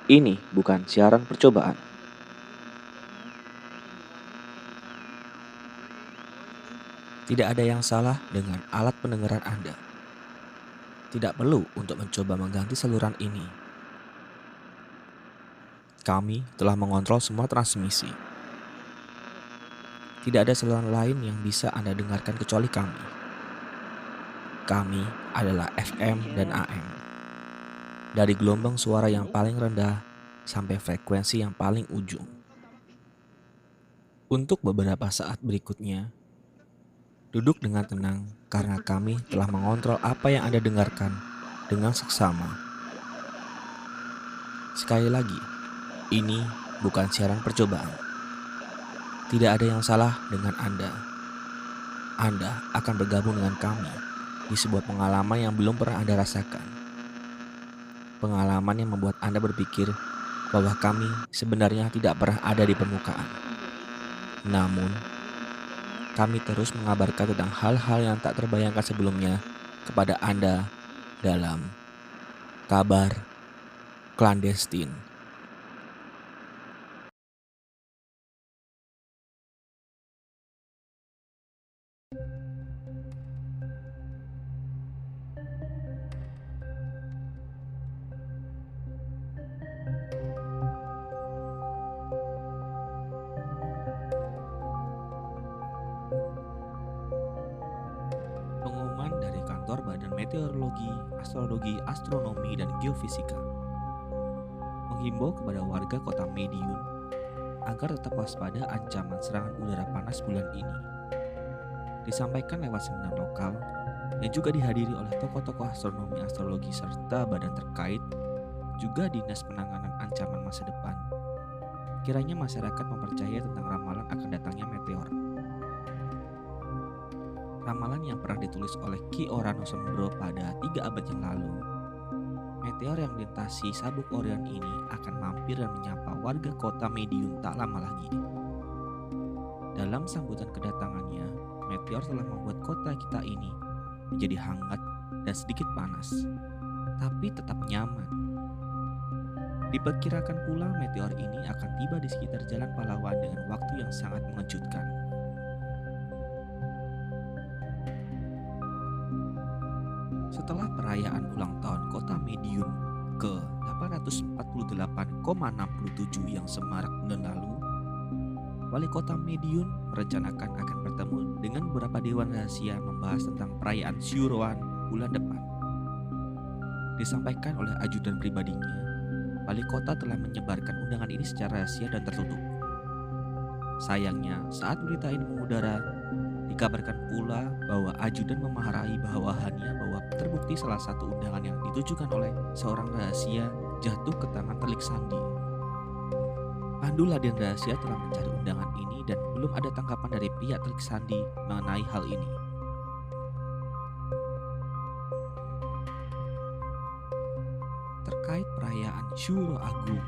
Ini bukan siaran percobaan. Tidak ada yang salah dengan alat pendengaran Anda. Tidak perlu untuk mencoba mengganti saluran ini. Kami telah mengontrol semua transmisi. Tidak ada saluran lain yang bisa Anda dengarkan kecuali kami. Kami adalah FM dan AM. Dari gelombang suara yang paling rendah sampai frekuensi yang paling ujung. Untuk beberapa saat berikutnya, duduk dengan tenang karena kami telah mengontrol apa yang Anda dengarkan dengan seksama. Sekali lagi, ini bukan siaran percobaan. Tidak ada yang salah dengan Anda. Anda akan bergabung dengan kami di sebuah pengalaman yang belum pernah Anda rasakan. Pengalaman yang membuat Anda berpikir bahwa kami sebenarnya tidak pernah ada di permukaan. Namun, kami terus mengabarkan tentang hal-hal yang tak terbayangkan sebelumnya kepada Anda dalam kabar clandestine. Pengumuman dari kantor Badan Meteorologi, Astronomi, dan Geofisika menghimbau kepada warga kota Medion agar tetap waspada ancaman serangan udara panas bulan ini. Disampaikan lewat seminar lokal yang juga dihadiri oleh tokoh-tokoh astronomi, astrologi, serta badan terkait, juga Dinas Penanganan Ancaman Masa Depan. Kiranya masyarakat mempercayai tentang ramalan akan datangnya meteor. Ramalan yang pernah ditulis oleh Ki Orano Sembro pada 3 abad yang lalu. Meteor yang melintasi sabuk Orion ini akan mampir dan menyapa warga kota Medion tak lama lagi. Dalam sambutan kedatangannya, meteor telah membuat kota kita ini menjadi hangat dan sedikit panas, tapi tetap nyaman. Diperkirakan pula meteor ini akan tiba di sekitar Jalan Pahlawan dengan waktu yang sangat mengejutkan. Setelah perayaan ulang tahun kota Medion ke 848,67 yang semarak bulan lalu, Wali Kota Medion merencanakan akan bertemu dengan beberapa dewan rahasia membahas tentang perayaan Syuroan bulan depan. Disampaikan oleh ajudan pribadinya, Wali Kota telah menyebarkan undangan ini secara rahasia dan tertutup. Sayangnya, saat berita ini mengudara, dikabarkan pula bahwa ajudan memarahi bawahannya bahwa terbukti salah satu undangan yang ditujukan oleh seorang rahasia jatuh ke tangan Telik Sandi. Pandu Ladin Rahasia telah mencari undangan ini dan belum ada tanggapan dari pihak Telik Sandi mengenai hal ini. Terkait perayaan Syuro Agung,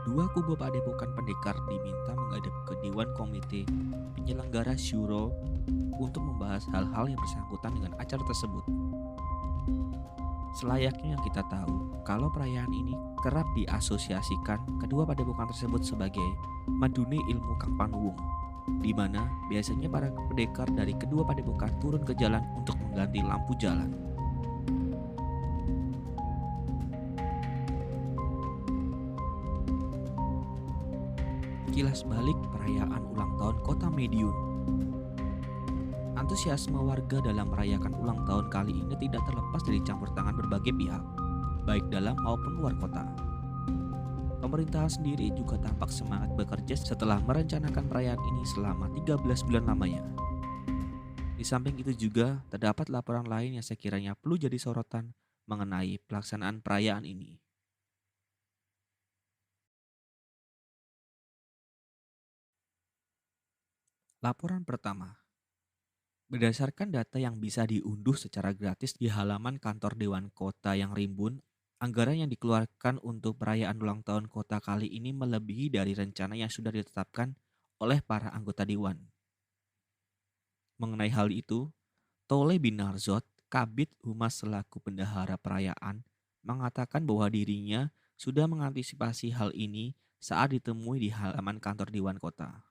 dua kubu Padepokan Pendekar diminta menghadap ke Dewan Komite Penyelenggara Syuro untuk membahas hal-hal yang bersangkutan dengan acara tersebut. Selayaknya yang kita tahu, kalau perayaan ini kerap diasosiasikan kedua padepokan tersebut sebagai Madune Ilmu Kang Panuwung, di mana biasanya para pendekar dari kedua padepokan turun ke jalan untuk mengganti lampu jalan. Kilas balik perayaan ulang tahun Kota Medion. Antusiasme warga dalam merayakan ulang tahun kali ini tidak terlepas dari campur tangan berbagai pihak, baik dalam maupun luar kota. Pemerintahan sendiri juga tampak semangat bekerja setelah merencanakan perayaan ini selama 13 bulan lamanya. Di samping itu juga terdapat laporan lain yang sekiranya perlu jadi sorotan mengenai pelaksanaan perayaan ini. Laporan pertama. Berdasarkan data yang bisa diunduh secara gratis di halaman kantor Dewan Kota yang rimbun, anggaran yang dikeluarkan untuk perayaan ulang tahun kota kali ini melebihi dari rencana yang sudah ditetapkan oleh para anggota Dewan. Mengenai hal itu, Tole Binarzot, Kabid Humas selaku bendahara perayaan, mengatakan bahwa dirinya sudah mengantisipasi hal ini saat ditemui di halaman kantor Dewan Kota.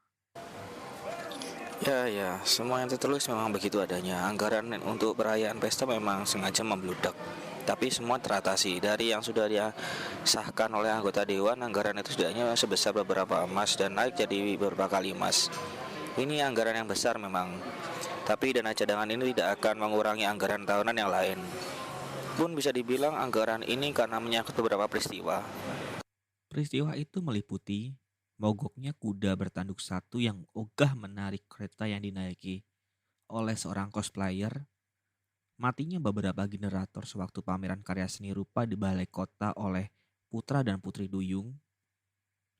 Ya, semua yang tertulis memang begitu adanya. Anggaran untuk perayaan pesta memang sengaja membludak. Tapi semua teratasi. Dari yang sudah disahkan oleh anggota dewan, anggaran itu setidaknya sebesar beberapa emas dan naik jadi beberapa kali emas. Ini anggaran yang besar memang. Tapi dana cadangan ini tidak akan mengurangi anggaran tahunan yang lain. Pun bisa dibilang anggaran ini karena menyangkut beberapa peristiwa. Peristiwa itu meliputi mogoknya kuda bertanduk satu yang ogah menarik kereta yang dinaiki oleh seorang cosplayer, matinya beberapa generator sewaktu pameran karya seni rupa di balai kota oleh putra dan putri duyung,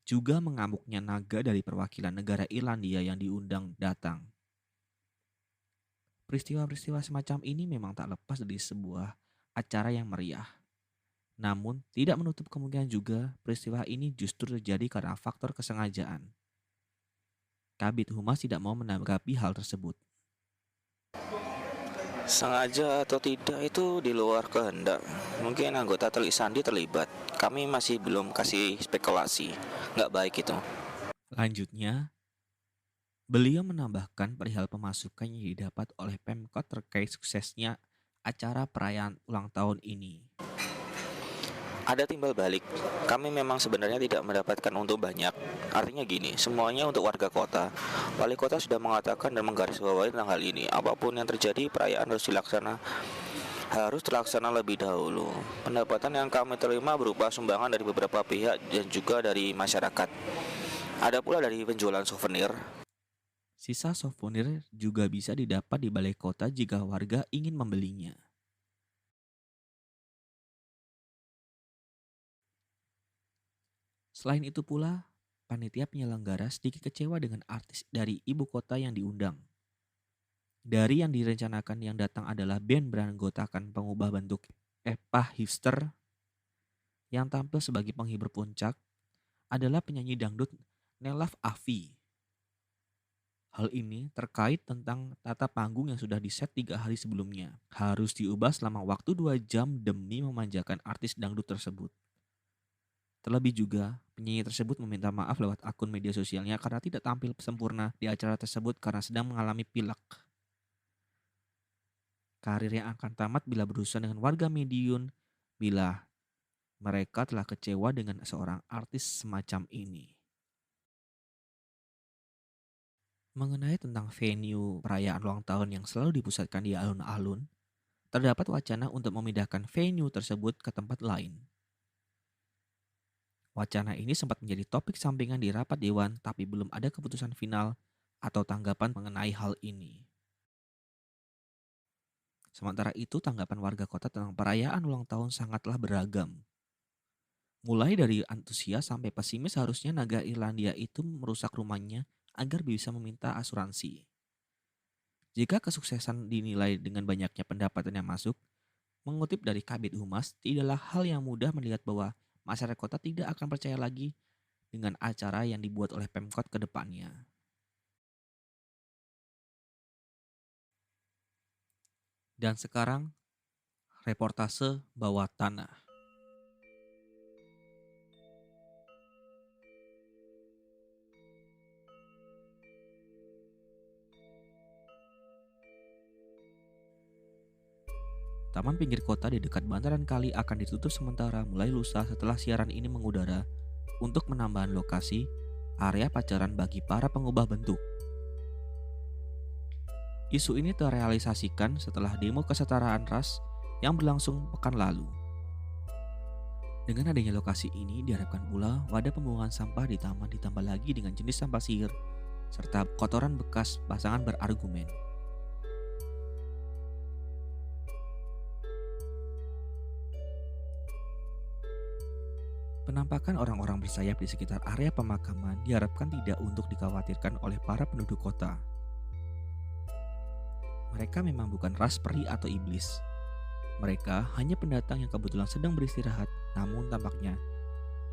juga mengamuknya naga dari perwakilan negara Irlandia yang diundang datang. Peristiwa-peristiwa semacam ini memang tak lepas dari sebuah acara yang meriah. Namun, tidak menutup kemungkinan juga peristiwa ini justru terjadi karena faktor kesengajaan. Kabid Humas tidak mau menanggapi hal tersebut. Sengaja atau tidak itu di luar kehendak. Mungkin anggota Telik Sandi terlibat. Kami masih belum kasih spekulasi. Nggak baik itu. Lanjutnya, beliau menambahkan perihal pemasukan yang didapat oleh Pemkot terkait suksesnya acara perayaan ulang tahun ini. Ada timbal balik. Kami memang sebenarnya tidak mendapatkan untung banyak. Artinya gini, semuanya untuk warga kota. Wali kota sudah mengatakan dan menggarisbawahi tentang hal ini. Apapun yang terjadi, perayaan harus terlaksana lebih dahulu. Pendapatan yang kami terima berupa sumbangan dari beberapa pihak dan juga dari masyarakat. Ada pula dari penjualan souvenir. Sisa souvenir juga bisa didapat di balai kota jika warga ingin membelinya. Selain itu pula, panitia penyelenggara sedikit kecewa dengan artis dari ibu kota yang diundang. Dari yang direncanakan yang datang adalah band beranggotakan pengubah bentuk Eva Hipster yang tampil sebagai penghibur puncak adalah penyanyi dangdut Nelaf Afi. Hal ini terkait tentang tata panggung yang sudah diset 3 hari sebelumnya. Harus diubah selama waktu 2 jam demi memanjakan artis dangdut tersebut. Terlebih juga, penyanyi tersebut meminta maaf lewat akun media sosialnya karena tidak tampil sempurna di acara tersebut karena sedang mengalami pilek. Karir yang akan tamat bila berurusan dengan warga Madiun bila mereka telah kecewa dengan seorang artis semacam ini. Mengenai tentang venue perayaan ulang tahun yang selalu dipusatkan di alun-alun, terdapat wacana untuk memindahkan venue tersebut ke tempat lain. Wacana ini sempat menjadi topik sampingan di rapat dewan, tapi belum ada keputusan final atau tanggapan mengenai hal ini. Sementara itu, tanggapan warga kota tentang perayaan ulang tahun sangatlah beragam. Mulai dari antusias sampai pesimis, harusnya naga Irlandia itu merusak rumahnya agar bisa meminta asuransi. Jika kesuksesan dinilai dengan banyaknya pendapatan yang masuk, mengutip dari Kabid Humas, tidaklah hal yang mudah melihat bahwa masyarakat kota tidak akan percaya lagi dengan acara yang dibuat oleh Pemkot ke depannya. Dan sekarang, reportase bawah tanah. Taman pinggir kota di dekat bantaran kali akan ditutup sementara mulai lusa setelah siaran ini mengudara untuk menambahkan lokasi area pacaran bagi para pengubah bentuk. Isu ini terrealisasikan setelah demo kesetaraan ras yang berlangsung pekan lalu. Dengan adanya lokasi ini diharapkan pula wadah pembuangan sampah di taman ditambah lagi dengan jenis sampah sihir serta kotoran bekas pasangan berargumen. Penampakan orang-orang bersayap di sekitar area pemakaman diharapkan tidak untuk dikhawatirkan oleh para penduduk kota. Mereka memang bukan ras peri atau iblis. Mereka hanya pendatang yang kebetulan sedang beristirahat, namun tampaknya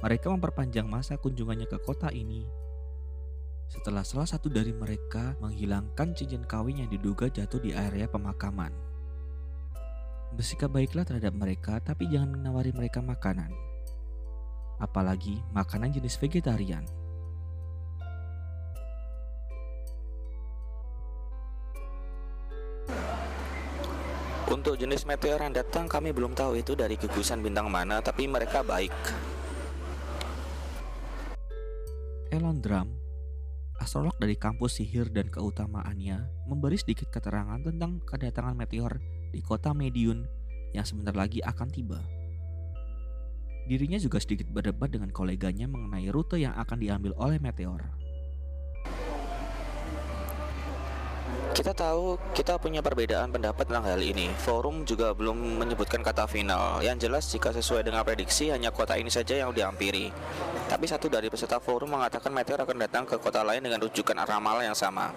mereka memperpanjang masa kunjungannya ke kota ini setelah salah satu dari mereka menghilangkan cincin kawin yang diduga jatuh di area pemakaman. Bersikap baiklah terhadap mereka, tapi jangan menawari mereka makanan. apalagi makanan jenis vegetarian. Untuk jenis meteor yang datang kami belum tahu itu dari gugusan bintang mana, tapi mereka baik. Elon Drum, astrolog dari kampus sihir dan keutamaannya, memberi sedikit keterangan tentang kedatangan meteor di kota Mediun yang sebentar lagi akan tiba. Dirinya juga sedikit berdebat dengan koleganya mengenai rute yang akan diambil oleh meteor. Kita tahu kita punya perbedaan pendapat tentang hal ini. Forum juga belum menyebutkan kata final. Yang jelas jika sesuai dengan prediksi hanya kota ini saja yang dihampiri. Tapi satu dari peserta forum mengatakan meteor akan datang ke kota lain dengan rujukan ramalan yang sama.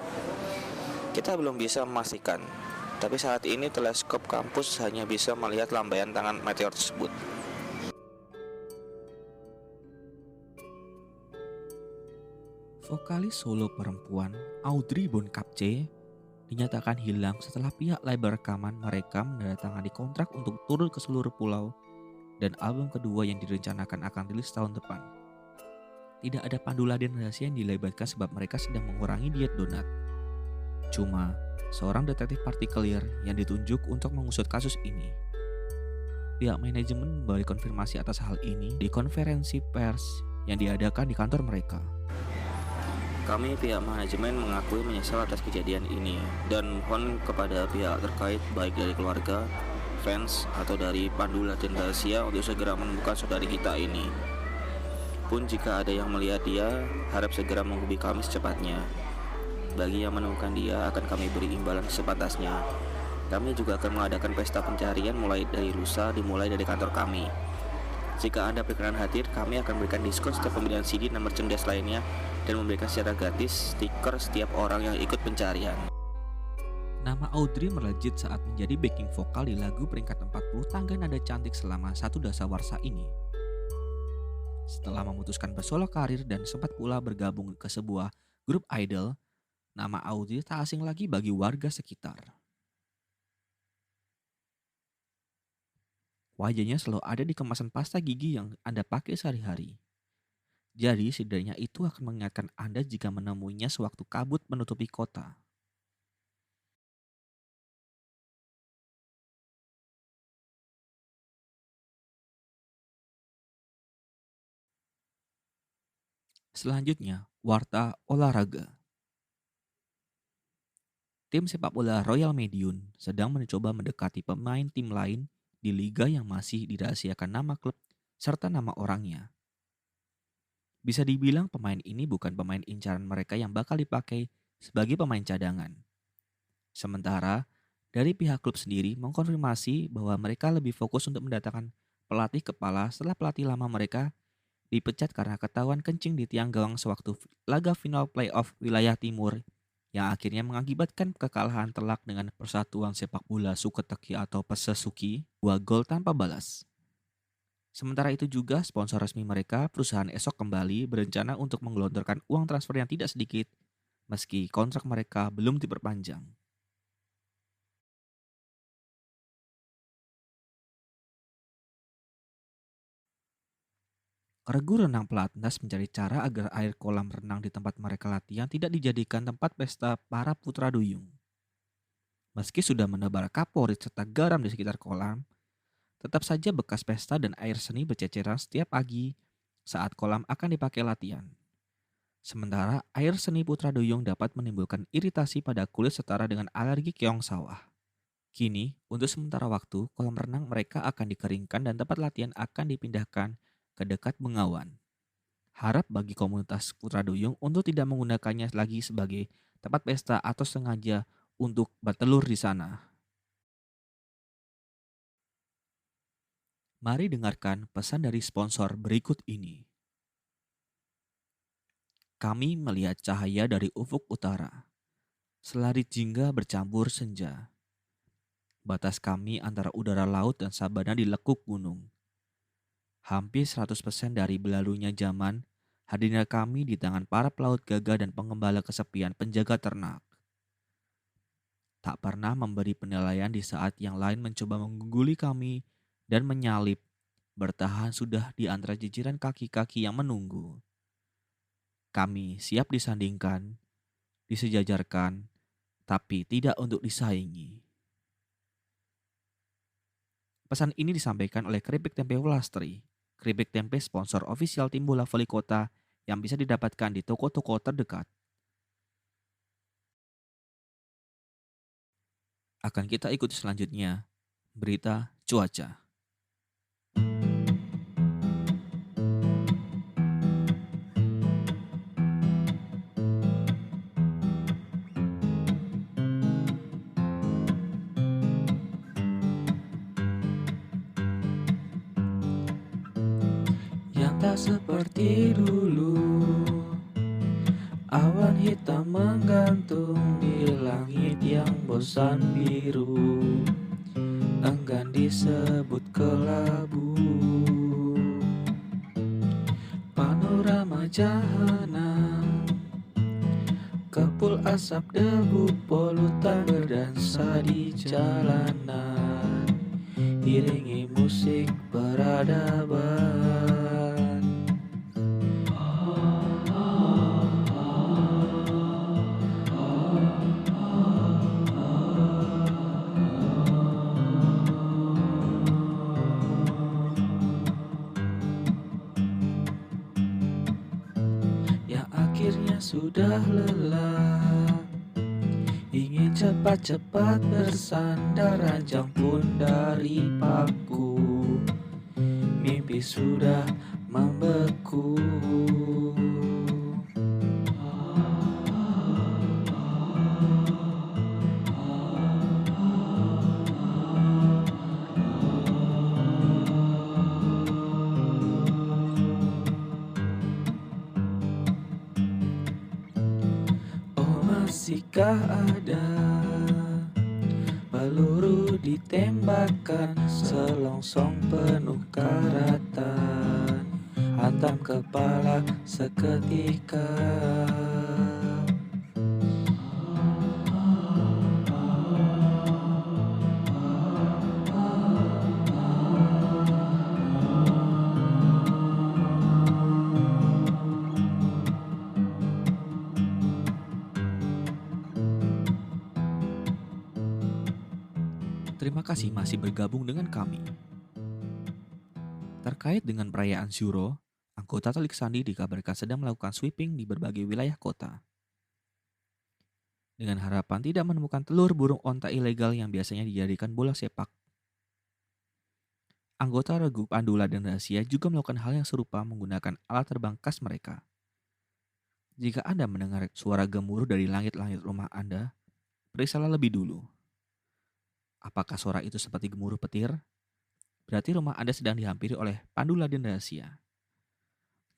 Kita belum bisa memastikan. Tapi saat ini teleskop kampus hanya bisa melihat lambaian tangan meteor tersebut. Vokalis solo perempuan Audrey Bonkapce dinyatakan hilang setelah pihak label rekaman mereka menandatangani kontrak untuk turun ke seluruh pulau dan album kedua yang direncanakan akan rilis tahun depan. Tidak ada pandu laden rahasia yang dilebatkan sebab mereka sedang mengurangi diet donat. Cuma seorang detektif partikelir yang ditunjuk untuk mengusut kasus ini. Pihak manajemen memberi konfirmasi atas hal ini di konferensi pers yang diadakan di kantor mereka. Kami pihak manajemen mengakui menyesal atas kejadian ini dan mohon kepada pihak terkait baik dari keluarga, fans, atau dari pandu laden rahasia untuk segera menemukan saudari kita ini. Pun jika ada yang melihat dia, harap segera menghubungi kami secepatnya. Bagi yang menemukan dia akan kami beri imbalan sepantasnya. Kami juga akan mengadakan pesta pencarian mulai dari lusa dimulai dari kantor kami. Jika Anda berkenan hadir, kami akan memberikan diskon setiap pembelian CD dan merchandise lainnya dan memberikan secara gratis stiker setiap orang yang ikut pencarian. Nama Audrey melejit saat menjadi backing vokal di lagu peringkat 40 Tangga Nada Cantik selama satu dasawarsa ini. Setelah memutuskan bersolo karir dan sempat pula bergabung ke sebuah grup idol, nama Audrey tak asing lagi bagi warga sekitar. Wajahnya selalu ada di kemasan pasta gigi yang Anda pakai sehari-hari. Jadi setidaknya itu akan mengingatkan Anda jika menemuinya sewaktu kabut menutupi kota. Selanjutnya, warta olahraga. Tim sepak bola Royal Mediun sedang mencoba mendekati pemain tim lain di liga yang masih dirahasiakan nama klub serta nama orangnya. Bisa dibilang pemain ini bukan pemain incaran mereka yang bakal dipakai sebagai pemain cadangan. Sementara dari pihak klub sendiri mengkonfirmasi bahwa mereka lebih fokus untuk mendatangkan pelatih kepala setelah pelatih lama mereka dipecat karena ketahuan kencing di tiang gawang sewaktu laga final playoff wilayah timur yang akhirnya mengakibatkan kekalahan telak dengan Persatuan Sepak Bola Suketeki atau Persesuki 2 gol tanpa balas. Sementara itu juga sponsor resmi mereka, perusahaan esok kembali berencana untuk menggelontorkan uang transfer yang tidak sedikit meski kontrak mereka belum diperpanjang. Regu renang pelatnas mencari cara agar air kolam renang di tempat mereka latihan tidak dijadikan tempat pesta para putra duyung. Meski sudah menebar kaporit serta garam di sekitar kolam, tetap saja bekas pesta dan air seni berceceran setiap pagi saat kolam akan dipakai latihan. Sementara air seni putra duyung dapat menimbulkan iritasi pada kulit setara dengan alergi keong sawah. Kini, untuk sementara waktu, kolam renang mereka akan dikeringkan dan tempat latihan akan dipindahkan ke dekat Bengawan. Harap bagi komunitas putra duyung untuk tidak menggunakannya lagi sebagai tempat pesta atau sengaja untuk bertelur di sana. Mari dengarkan pesan dari sponsor berikut ini. Kami melihat cahaya dari ufuk utara. Selari jingga bercampur senja. Batas kami antara udara laut dan sabana dilekuk gunung. Hampir 100% dari belalunya zaman, hadirnya kami di tangan para pelaut gagah dan pengembala kesepian penjaga ternak. Tak pernah memberi penilaian di saat yang lain mencoba mengungguli kami dan menyalip, bertahan sudah di antara jejeran kaki-kaki yang menunggu. Kami siap disandingkan, disejajarkan, tapi tidak untuk disaingi. Pesan ini disampaikan oleh Keripik Tempe Welastri, keripik tempe sponsor ofisial tim bola voli kota yang bisa didapatkan di toko-toko terdekat. Akan kita ikuti selanjutnya, berita cuaca. Yang tak seperti dulu, awan hitam menggantung di langit yang bosan biru, enggan disebut kelabu. Panorama jahanam, kepul asap debu polutan berdansa di jalanan, iringi musik peradaban. Yang akhirnya sudah lelah, ingin cepat-cepat bersandar, ranjang pun dari paku, mimpi sudah membeku. Oh, masihkah ada peluru ditembakkan, selongsong penuh karatan, hantam kepala seketika. Terima kasih masih bergabung dengan kami. Terkait dengan perayaan Syuro, anggota Telik Sandi dikabarkan sedang melakukan sweeping di berbagai wilayah kota. Dengan harapan tidak menemukan telur burung onta ilegal yang biasanya dijadikan bola sepak. Anggota Regu Pandula dan Rahasia juga melakukan hal yang serupa menggunakan alat terbang khas mereka. Jika Anda mendengar suara gemuruh dari langit-langit rumah Anda, periksalah lebih dulu. Apakah suara itu seperti gemuruh petir? Berarti rumah Anda sedang dihampiri oleh Pandula dan Rahasia.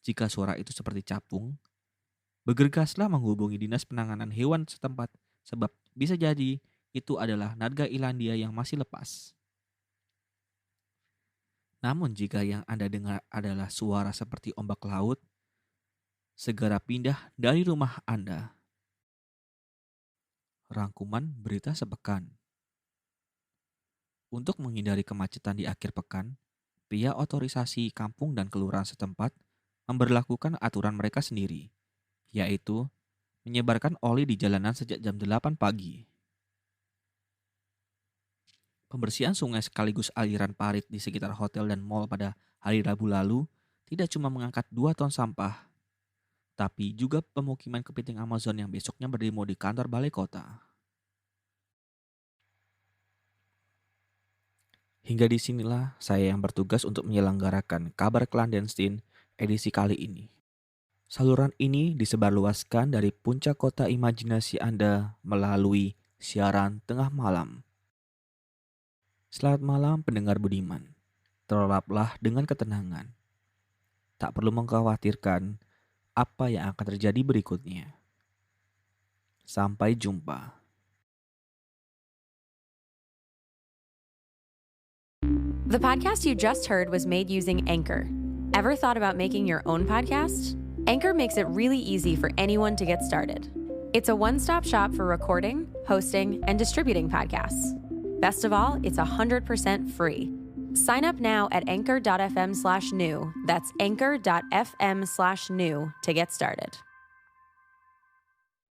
Jika suara itu seperti capung, bergegaslah menghubungi Dinas Penanganan Hewan setempat, sebab bisa jadi itu adalah naga Irlandia yang masih lepas. Namun jika yang Anda dengar adalah suara seperti ombak laut, segera pindah dari rumah Anda. Rangkuman berita sepekan. Untuk menghindari kemacetan di akhir pekan, pihak otorisasi kampung dan kelurahan setempat memberlakukan aturan mereka sendiri, yaitu menyebarkan oli di jalanan sejak jam 8 pagi. Pembersihan sungai sekaligus aliran parit di sekitar hotel dan mal pada hari Rabu lalu tidak cuma mengangkat 2 ton sampah, tapi juga pemukiman kepiting Amazon yang besoknya berdemo di kantor balai kota. Hingga disinilah saya yang bertugas untuk menyelenggarakan kabar clandestine edisi kali ini. Saluran ini disebarluaskan dari puncak kota imajinasi Anda melalui siaran tengah malam. Selamat malam pendengar budiman, terlelaplah dengan ketenangan. Tak perlu mengkhawatirkan apa yang akan terjadi berikutnya. Sampai jumpa. The podcast you just heard was made using Anchor. Ever thought about making your own podcast? Anchor makes it really easy for anyone to get started. It's a one-stop shop for recording, hosting, and distributing podcasts. Best of all, it's 100% free. Sign up now at anchor.fm/new. That's anchor.fm/new to get started.